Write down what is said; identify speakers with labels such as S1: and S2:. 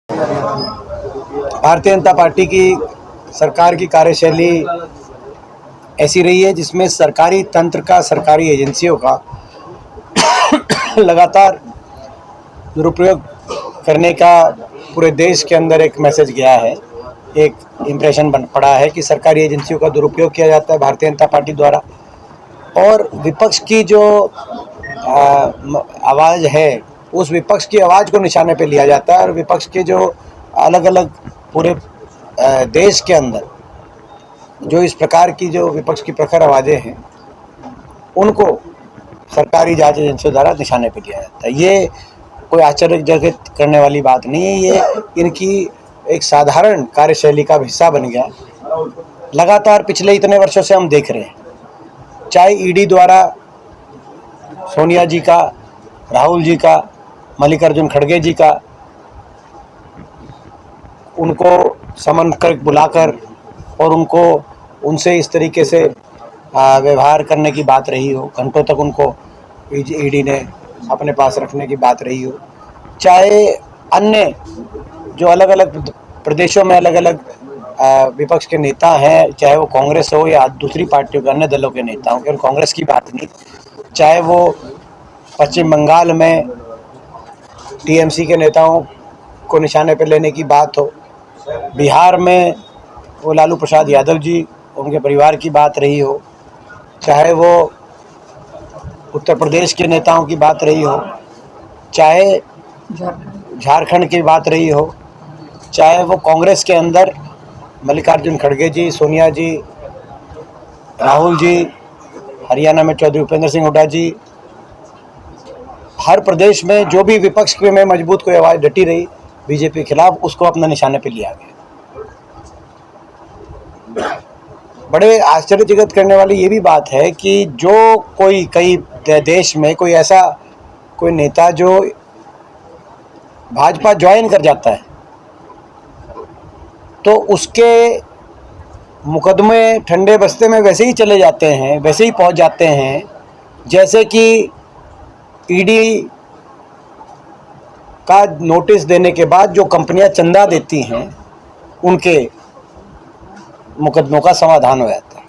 S1: Bharatiya Janata party की सरकार की कार्यशैली ऐसी रही है जिसमें सरकारी तंत्र का, सरकारी एजेंसियों का लगातार दुरुपयोग करने का पूरे देश के अंदर एक मैसेज गया है। एक इम्प्रेशन बन पड़ा है कि सरकारी एजेंसियों का दुरुपयोग किया जाता है भारतीय जनता पार्टी द्वारा, और विपक्ष की जो आवाज़ है उस विपक्ष की आवाज़ को निशाने पे लिया जाता है। और विपक्ष के जो अलग अलग पूरे देश के अंदर जो इस प्रकार की जो विपक्ष की प्रखर आवाज़ें हैं उनको सरकारी जांच एजेंसियों द्वारा निशाने पे लिया जाता है। ये कोई आश्चर्यजनक करने वाली बात नहीं है, ये इनकी एक साधारण कार्यशैली का हिस्सा बन गया। लगातार पिछले इतने वर्षों से हम देख रहे हैं, चाहे ईडी द्वारा सोनिया जी का, राहुल जी का, मल्लिकार्जुन खड़गे जी का, उनको समन कर बुलाकर और उनसे इस तरीके से व्यवहार करने की बात रही हो, घंटों तक उनको ईडी ने अपने पास रखने की बात रही हो, चाहे अन्य जो अलग अलग प्रदेशों में अलग अलग विपक्ष के नेता हैं, चाहे वो कांग्रेस हो या दूसरी पार्टियों के अन्य दलों के नेता हो, केवल कांग्रेस की बात नहीं, चाहे वो पश्चिम बंगाल में टीएमसी के नेताओं को निशाने पर लेने की बात हो, बिहार में वो लालू प्रसाद यादव जी, उनके परिवार की बात रही हो, चाहे वो उत्तर प्रदेश के नेताओं की बात रही हो, चाहे झारखंड की बात रही हो, चाहे वो कांग्रेस के अंदर मल्लिकार्जुन खड़गे जी, सोनिया जी, राहुल जी, हरियाणा में चौधरी उपेंद्र सिंह हुड्डा जी, हर प्रदेश में जो भी विपक्ष में मजबूत कोई आवाज़ डटी रही बीजेपी के खिलाफ, उसको अपने निशाने पे लिया गया। बड़े आश्चर्यचकित करने वाली ये भी बात है कि जो कई देश में कोई ऐसा कोई नेता जो भाजपा ज्वाइन कर जाता है तो उसके मुकदमे ठंडे बस्ते में वैसे ही चले जाते हैं, वैसे ही पहुंच जाते हैं जैसे कि ईडी का नोटिस देने के बाद जो कंपनियां चंदा देती हैं उनके मुकदमों का समाधान हो जाता है।